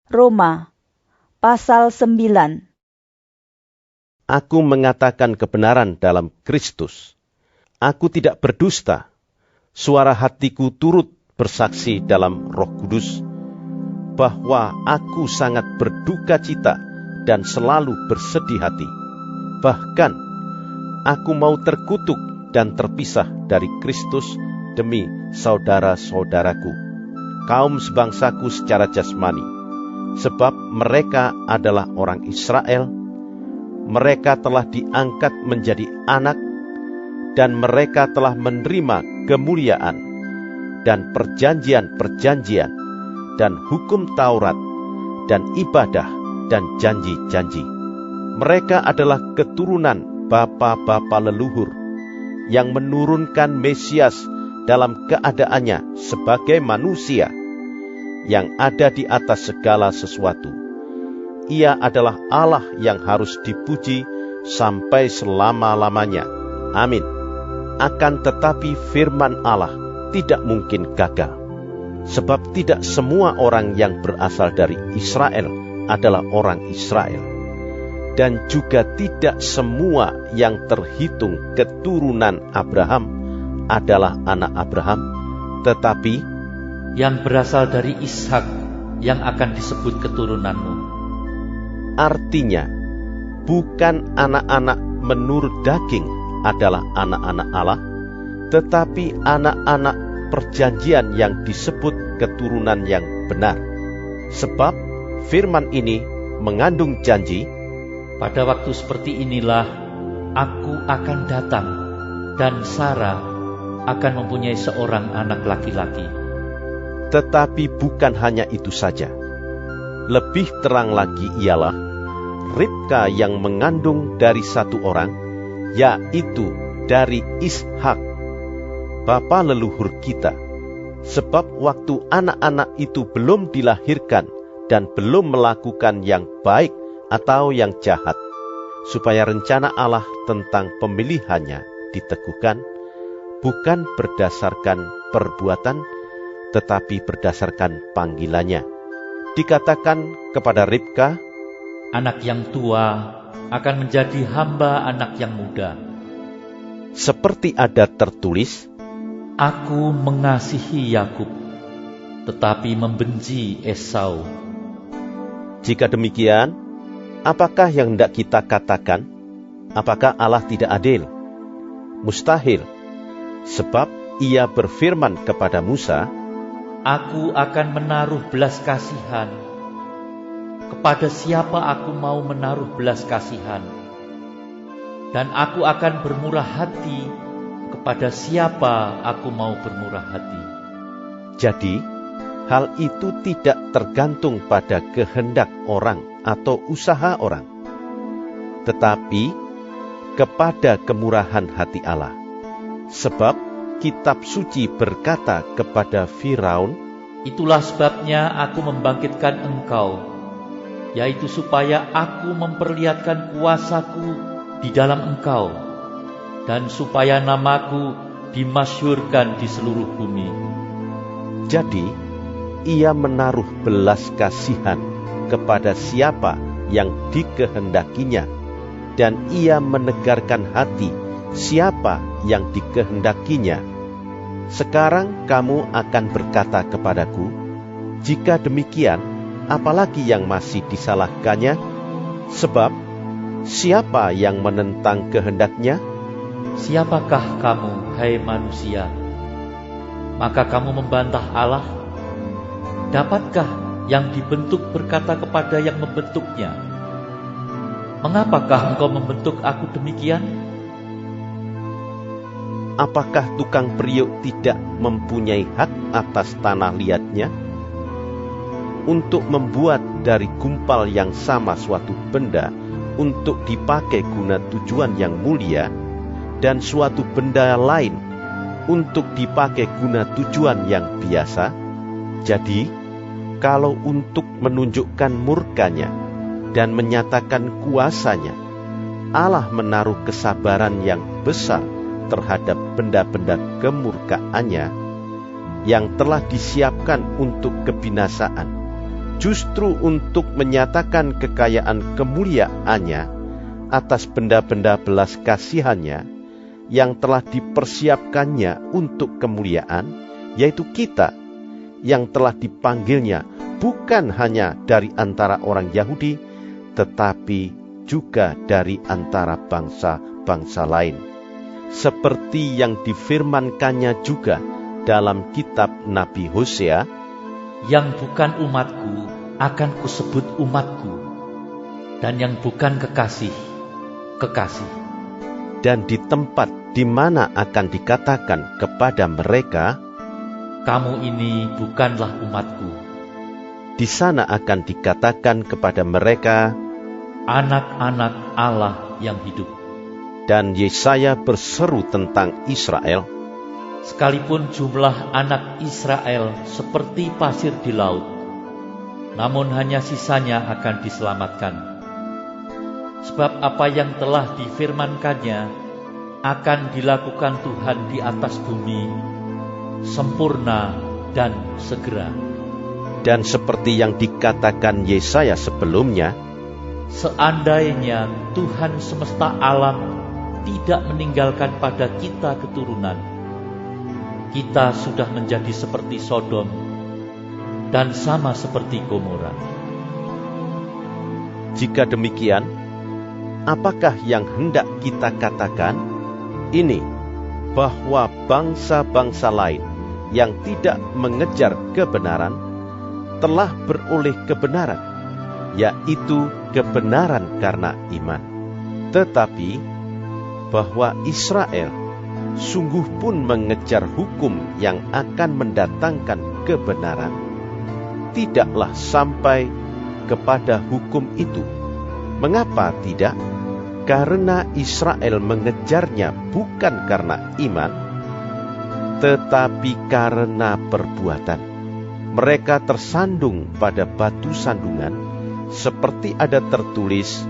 Roma, pasal 9. Aku mengatakan kebenaran dalam Kristus. Aku tidak berdusta. Suara hatiku turut bersaksi dalam Roh Kudus bahwa aku sangat berduka cita dan selalu bersedih hati. Bahkan aku mau terkutuk dan terpisah dari Kristus demi saudara-saudaraku, kaum sebangsaku secara jasmani, sebab mereka adalah orang Israel. Mereka telah diangkat menjadi anak, dan mereka telah menerima kemuliaan dan perjanjian-perjanjian dan hukum Taurat dan ibadah dan janji-janji. Mereka adalah keturunan bapa-bapa leluhur yang menurunkan Mesias dalam keadaannya sebagai manusia yang ada di atas segala sesuatu. Ia adalah Allah yang harus dipuji sampai selama-lamanya. Amin. Akan tetapi firman Allah tidak mungkin gagal, sebab tidak semua orang yang berasal dari Israel adalah orang Israel, dan juga tidak semua yang terhitung keturunan Abraham adalah anak Abraham, tetapi yang berasal dari Ishak yang akan disebut keturunanmu. Artinya, bukan anak-anak menurut daging adalah anak-anak Allah, tetapi anak-anak perjanjian yang disebut keturunan yang benar. Sebab firman ini mengandung janji, pada waktu seperti inilah aku akan datang, dan Sarah akan mempunyai seorang anak laki-laki. Tetapi bukan hanya itu saja. Lebih terang lagi ialah Ribka yang mengandung dari satu orang, yaitu dari Ishak, bapa leluhur kita. Sebab waktu anak-anak itu belum dilahirkan dan belum melakukan yang baik atau yang jahat, supaya rencana Allah tentang pemilihannya diteguhkan, bukan berdasarkan perbuatan, tetapi berdasarkan panggilannya. Dikatakan kepada Ribka, anak yang tua akan menjadi hamba anak yang muda. Seperti ada tertulis, aku mengasihi Yakub, tetapi membenci Esau. Jika demikian, apakah yang hendak kita katakan? Apakah Allah tidak adil? Mustahil, sebab Ia berfirman kepada Musa, aku akan menaruh belas kasihan. Kepada siapa aku mau menaruh belas kasihan? Dan aku akan bermurah hati kepada siapa aku mau bermurah hati. Jadi, hal itu tidak tergantung pada kehendak orang atau usaha orang, tetapi kepada kemurahan hati Allah. Sebab kitab suci berkata kepada Firaun, itulah sebabnya aku membangkitkan engkau, yaitu supaya aku memperlihatkan kuasaku di dalam engkau, dan supaya namaku dimasyhurkan di seluruh bumi. Jadi, Ia menaruh belas kasihan kepada siapa yang dikehendakinya, dan Ia menegarkan hati siapa yang dikehendakinya. Sekarang kamu akan berkata kepadaku, jika demikian, apalagi yang masih disalahkannya? Sebab siapa yang menentang kehendaknya? Siapakah kamu, hai manusia? Maka kamu membantah Allah? Dapatkah yang dibentuk berkata kepada yang membentuknya, mengapakah engkau membentuk aku demikian? Apakah tukang periuk tidak mempunyai hak atas tanah liatnya? Untuk membuat dari gumpal yang sama suatu benda untuk dipakai guna tujuan yang mulia, dan suatu benda lain untuk dipakai guna tujuan yang biasa. Jadi, kalau untuk menunjukkan murkanya dan menyatakan kuasanya, Allah menaruh kesabaran yang besar terhadap benda-benda kemurkaannya yang telah disiapkan untuk kebinasaan, justru untuk menyatakan kekayaan kemuliaannya atas benda-benda belas kasihannya yang telah dipersiapkannya untuk kemuliaan, yaitu kita yang telah dipanggilnya bukan hanya dari antara orang Yahudi, tetapi juga dari antara bangsa-bangsa lain. Seperti yang difirmankannya juga dalam kitab Nabi Hosea, yang bukan umatku akan kusebut umatku, dan yang bukan kekasih, kekasih. Dan di tempat di mana akan dikatakan kepada mereka, kamu ini bukanlah umatku, di sana akan dikatakan kepada mereka, anak-anak Allah yang hidup. Dan Yesaya berseru tentang Israel, sekalipun jumlah anak Israel seperti pasir di laut, namun hanya sisanya akan diselamatkan. Sebab apa yang telah difirmankannya akan dilakukan Tuhan di atas bumi, sempurna dan segera. Dan seperti yang dikatakan Yesaya sebelumnya, seandainya Tuhan semesta alam tidak meninggalkan pada kita keturunan, kita sudah menjadi seperti Sodom dan sama seperti Gomora. Jika demikian, apakah yang hendak kita katakan? Ini, bahwa bangsa-bangsa lain yang tidak mengejar kebenaran telah beroleh kebenaran, yaitu kebenaran karena iman. Tetapi bahwa Israel sungguh pun mengejar hukum yang akan mendatangkan kebenaran, tidaklah sampai kepada hukum itu. Mengapa tidak? Karena Israel mengejarnya bukan karena iman, tetapi karena perbuatan. Mereka tersandung pada batu sandungan, seperti ada tertulis,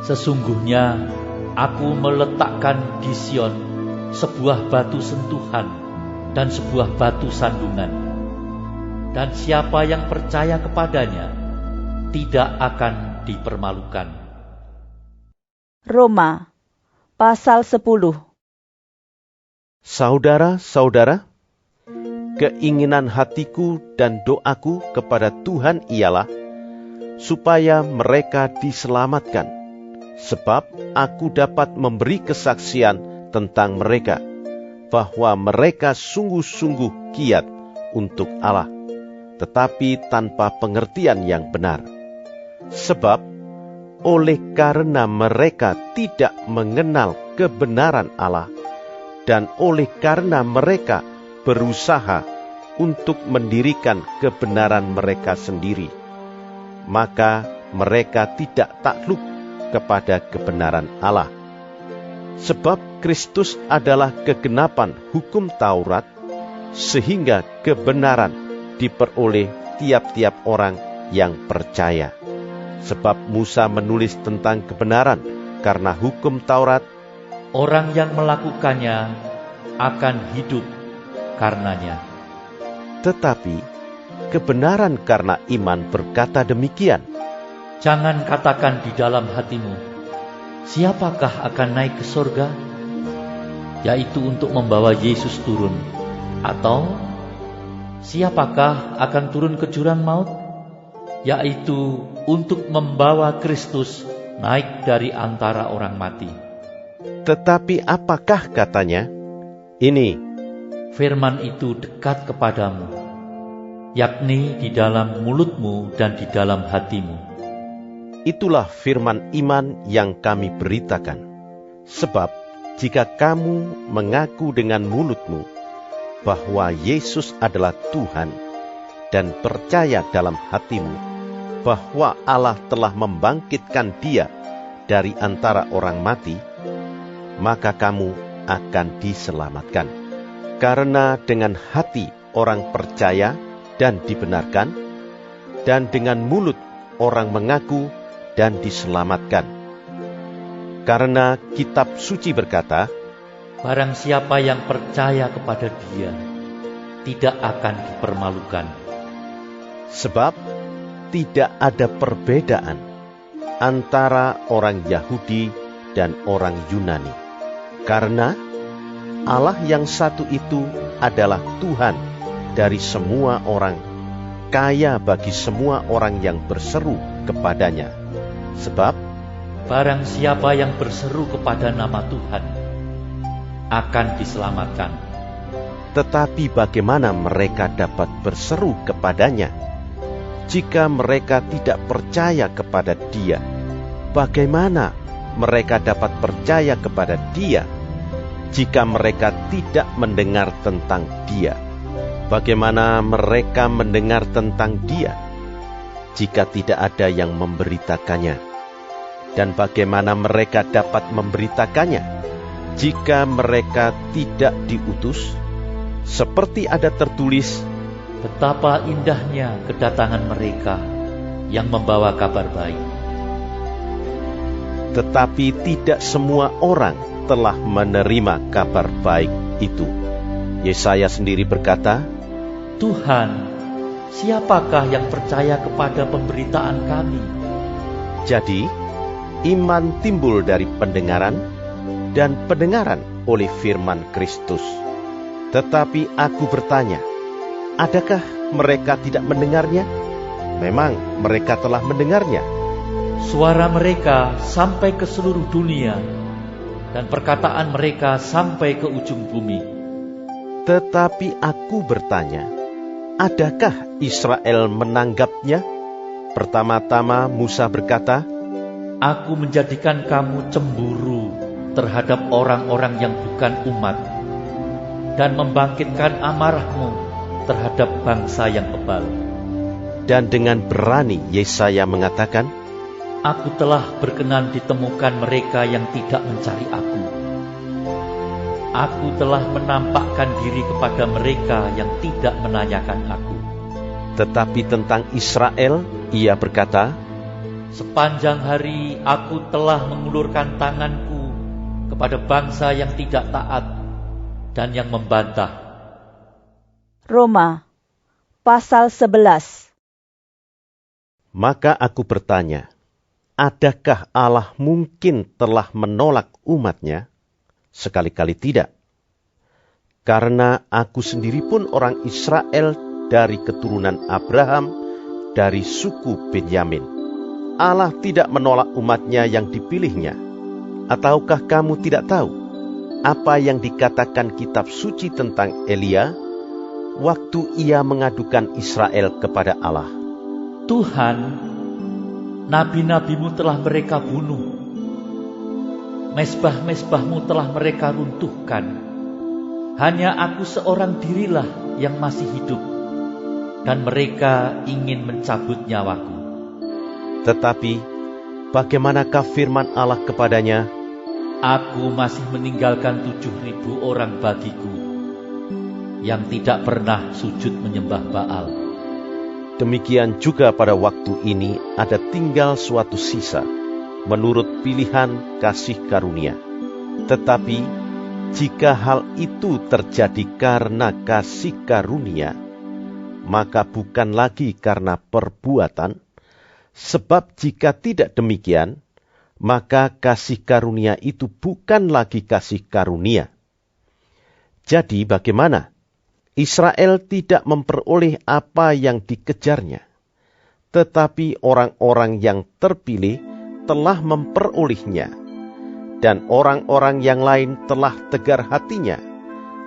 sesungguhnya aku meletakkan di Sion sebuah batu sentuhan dan sebuah batu sandungan, dan siapa yang percaya kepadanya tidak akan dipermalukan. Roma pasal 10. Saudara-saudara, keinginan hatiku dan doaku kepada Tuhan ialah supaya mereka diselamatkan, sebab aku dapat memberi kesaksian tentang mereka, bahwa mereka sungguh-sungguh giat untuk Allah, tetapi tanpa pengertian yang benar. Sebab oleh karena mereka tidak mengenal kebenaran Allah, dan oleh karena mereka berusaha untuk mendirikan kebenaran mereka sendiri, maka mereka tidak takluk kepada kebenaran Allah. Sebab Kristus adalah kegenapan hukum Taurat, sehingga kebenaran diperoleh tiap-tiap orang yang percaya. Sebab Musa menulis tentang kebenaran karena hukum Taurat, orang yang melakukannya akan hidup karenanya. Tetapi kebenaran karena iman berkata demikian, jangan katakan di dalam hatimu, siapakah akan naik ke surga? Yaitu untuk membawa Yesus turun. Atau siapakah akan turun ke jurang maut? Yaitu untuk membawa Kristus naik dari antara orang mati. Tetapi apakah katanya? Ini, firman itu dekat kepadamu, yakni di dalam mulutmu dan di dalam hatimu. Itulah firman iman yang kami beritakan. Sebab jika kamu mengaku dengan mulutmu bahwa Yesus adalah Tuhan, dan percaya dalam hatimu bahwa Allah telah membangkitkan Dia dari antara orang mati, maka kamu akan diselamatkan. Karena dengan hati orang percaya dan dibenarkan, dan dengan mulut orang mengaku dan diselamatkan. Karena kitab suci berkata, barang siapa yang percaya kepada Dia tidak akan dipermalukan. sebab tidak ada perbedaan antara orang Yahudi dan orang Yunani, karena Allah yang satu itu adalah Tuhan dari semua orang, kaya bagi semua orang yang berseru kepadanya. Sebab barang siapa yang berseru kepada nama Tuhan akan diselamatkan. tetapi bagaimana mereka dapat berseru kepadanya jika mereka tidak percaya kepada Dia? Bagaimana mereka dapat percaya kepada Dia jika mereka tidak mendengar tentang Dia? Bagaimana mereka mendengar tentang Dia jika tidak ada yang memberitakannya? Dan bagaimana mereka dapat memberitakannya jika mereka tidak diutus? Seperti ada tertulis, Betapa indahnya kedatangan mereka yang membawa kabar baik. tetapi tidak semua orang telah menerima kabar baik itu. Yesaya sendiri berkata, Tuhan, siapakah yang percaya kepada pemberitaan kami? jadi iman timbul dari pendengaran, dan pendengaran oleh firman Kristus. Tetapi aku bertanya, adakah mereka tidak mendengarnya? Memang mereka telah mendengarnya. Suara mereka sampai ke seluruh dunia, dan perkataan mereka sampai ke ujung bumi. Tetapi aku bertanya, adakah Israel menanggapnya? Pertama-tama Musa berkata, Aku menjadikan kamu cemburu terhadap orang-orang yang bukan umat, dan membangkitkan amarahmu terhadap bangsa yang bebal. dan dengan berani Yesaya mengatakan, Aku telah berkenan ditemukan mereka yang tidak mencari aku. Aku telah menampakkan diri kepada mereka yang tidak menanyakan aku. tetapi tentang Israel ia berkata, Sepanjang hari aku telah mengulurkan tanganku kepada bangsa yang tidak taat dan yang membantah. Roma pasal 11. maka aku bertanya, adakah Allah mungkin telah menolak umatnya? Sekali-kali tidak. Karena aku sendiri pun orang Israel dari keturunan Abraham, dari suku Benyamin. Allah tidak menolak umatnya yang dipilihnya. Ataukah kamu tidak tahu apa yang dikatakan kitab suci tentang Elia waktu ia mengadukan Israel kepada Allah? Tuhan, nabi-nabimu telah mereka bunuh. Mezbah-mezbahmu telah mereka runtuhkan. Hanya aku seorang dirilah yang masih hidup, dan mereka ingin mencabut nyawaku. Tetapi bagaimanakah firman Allah kepadanya? Aku masih meninggalkan 7.000 orang bagiku yang tidak pernah sujud menyembah Baal. Demikian juga pada waktu ini ada tinggal suatu sisa menurut pilihan kasih karunia. Tetapi jika hal itu terjadi karena kasih karunia, maka bukan lagi karena perbuatan, sebab jika tidak demikian, maka kasih karunia itu bukan lagi kasih karunia. Jadi bagaimana? Israel tidak memperoleh apa yang dikejarnya, tetapi orang-orang yang terpilih telah memperolehnya, dan orang-orang yang lain telah tegar hatinya,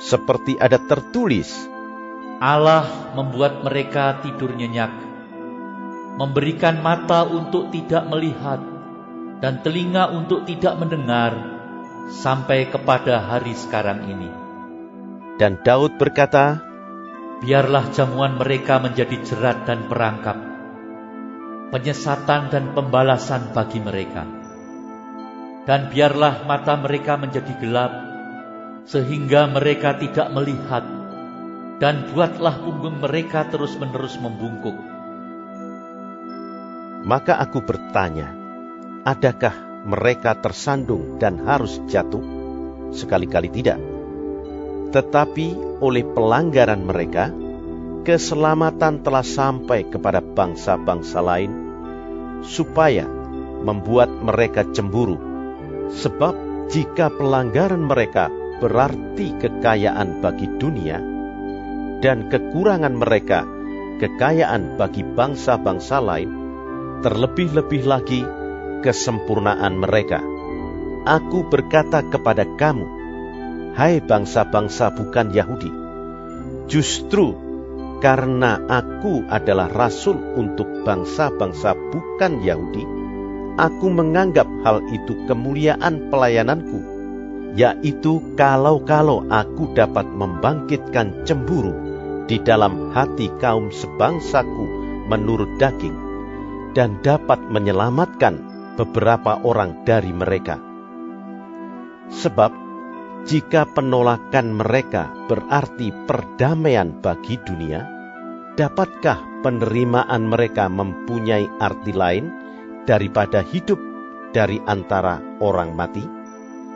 seperti ada tertulis, Allah membuat mereka tidur nyenyak, memberikan mata untuk tidak melihat, dan telinga untuk tidak mendengar, sampai kepada hari sekarang ini. Dan Daud berkata, Biarlah jamuan mereka menjadi jerat dan perangkap, penyesatan dan pembalasan bagi mereka. Dan biarlah mata mereka menjadi gelap, sehingga mereka tidak melihat, dan buatlah punggung mereka terus-menerus membungkuk. maka aku bertanya, adakah mereka tersandung dan harus jatuh? Sekali-kali tidak. Tetapi oleh pelanggaran mereka, keselamatan telah sampai kepada bangsa-bangsa lain, supaya membuat mereka cemburu. Sebab jika pelanggaran mereka berarti kekayaan bagi dunia, dan kekurangan mereka kekayaan bagi bangsa-bangsa lain, terlebih-lebih lagi kesempurnaan mereka. Aku berkata kepada kamu, hai bangsa-bangsa bukan Yahudi, justru karena aku adalah rasul untuk bangsa-bangsa bukan Yahudi, aku menganggap hal itu kemuliaan pelayananku, yaitu kalau aku dapat membangkitkan cemburu di dalam hati kaum sebangsaku menurut daging, dan dapat menyelamatkan beberapa orang dari mereka. Sebab jika penolakan mereka berarti perdamaian bagi dunia, dapatkah penerimaan mereka mempunyai arti lain daripada hidup dari antara orang mati?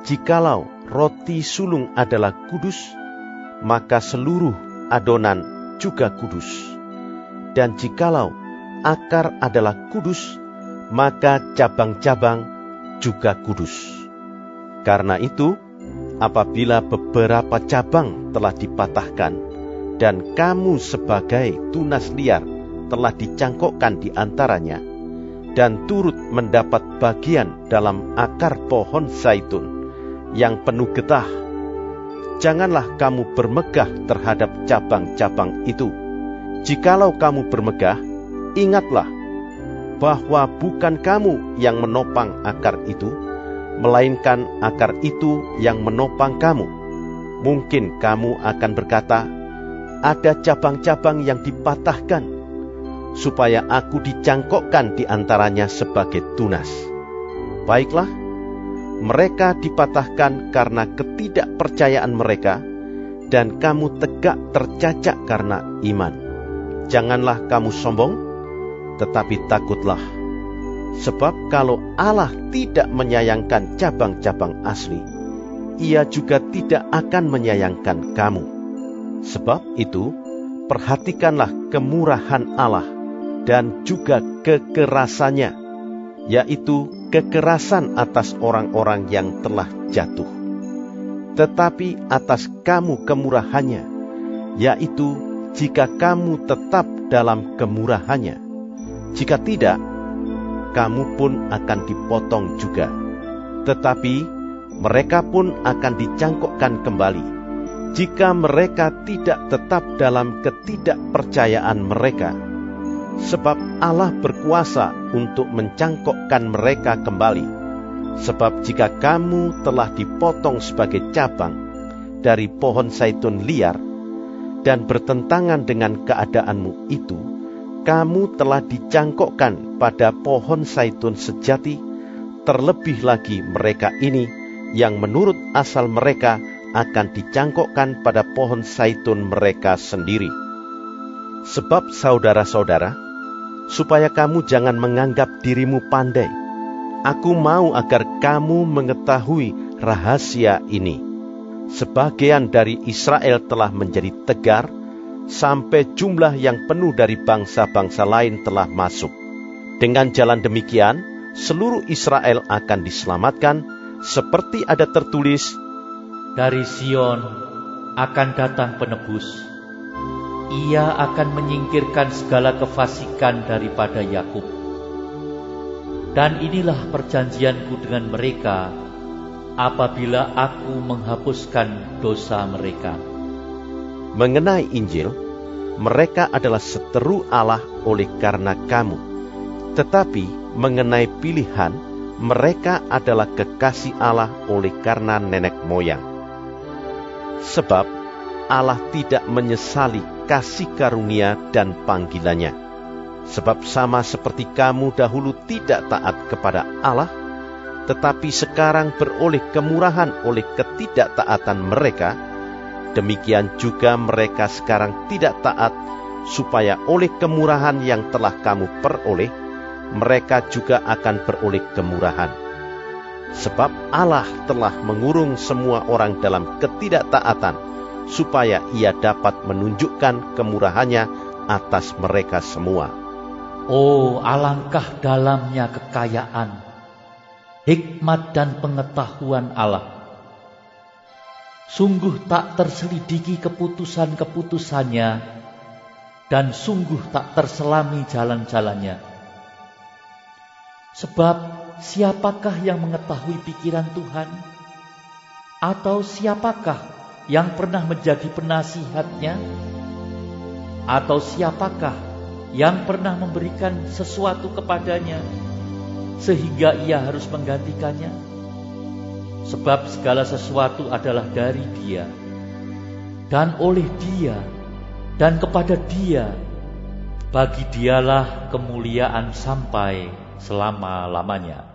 Jikalau roti sulung adalah kudus, maka seluruh adonan juga kudus. Dan jikalau akar adalah kudus, maka cabang-cabang juga kudus. Karena itu, apabila beberapa cabang telah dipatahkan, dan kamu sebagai tunas liar telah dicangkokkan di antaranya, dan turut mendapat bagian dalam akar pohon zaitun yang penuh getah, janganlah kamu bermegah terhadap cabang-cabang itu. Jikalau kamu bermegah, ingatlah bahwa bukan kamu yang menopang akar itu, melainkan akar itu yang menopang kamu. Mungkin kamu akan berkata, ada cabang-cabang yang dipatahkan, supaya aku dicangkokkan di antaranya sebagai tunas. Baiklah, mereka dipatahkan karena ketidakpercayaan mereka, dan kamu tegak tercacak karena iman. Janganlah kamu sombong, tetapi takutlah. Sebab kalau Allah tidak menyayangkan cabang-cabang asli, Ia juga tidak akan menyayangkan kamu. Sebab itu, perhatikanlah kemurahan Allah dan juga kekerasannya, yaitu kekerasan atas orang-orang yang telah jatuh, tetapi atas kamu kemurahannya, yaitu jika kamu tetap dalam kemurahannya. Jika tidak, kamu pun akan dipotong juga. Tetapi mereka pun akan dicangkokkan kembali, jika mereka tidak tetap dalam ketidakpercayaan mereka. Sebab Allah berkuasa untuk mencangkokkan mereka kembali. Sebab jika kamu telah dipotong sebagai cabang dari pohon zaitun liar, dan bertentangan dengan keadaanmu itu, kamu telah dicangkokkan pada pohon zaitun sejati. Terlebih lagi mereka ini, yang menurut asal mereka akan dicangkokkan pada pohon zaitun mereka sendiri. Sebab saudara-saudara, supaya kamu jangan menganggap dirimu pandai, aku mau agar kamu mengetahui rahasia ini. Sebagian dari Israel telah menjadi tegar, sampai jumlah yang penuh dari bangsa-bangsa lain telah masuk. Dengan jalan demikian, seluruh Israel akan diselamatkan, seperti ada tertulis, dari Sion akan datang penebus. Ia akan menyingkirkan segala kefasikan daripada Yakub. Dan inilah perjanjianku dengan mereka, apabila aku menghapuskan dosa mereka. Mengenai Injil, mereka adalah seteru Allah oleh karena kamu. Tetapi mengenai pilihan, mereka adalah kekasih Allah oleh karena nenek moyang. Sebab Allah tidak menyesali kasih karunia dan panggilannya. Sebab sama seperti kamu dahulu tidak taat kepada Allah, tetapi sekarang beroleh kemurahan oleh ketidaktaatan mereka, demikian juga mereka sekarang tidak taat, supaya oleh kemurahan yang telah kamu peroleh, mereka juga akan beroleh kemurahan. Sebab Allah telah mengurung semua orang dalam ketidaktaatan, supaya ia dapat menunjukkan kemurahannya atas mereka semua. Oh, alangkah dalamnya kekayaan, hikmat dan pengetahuan Allah. Sungguh tak terselidiki keputusan-keputusannya, dan sungguh tak terselami jalan-jalannya. Sebab siapakah yang mengetahui pikiran Tuhan? Atau siapakah yang pernah menjadi penasihatnya? Atau siapakah yang pernah memberikan sesuatu kepadanya sehingga ia harus menggantikannya? Sebab segala sesuatu adalah dari Dia, dan oleh Dia, dan kepada Dia. Bagi Dialah kemuliaan sampai selama-lamanya.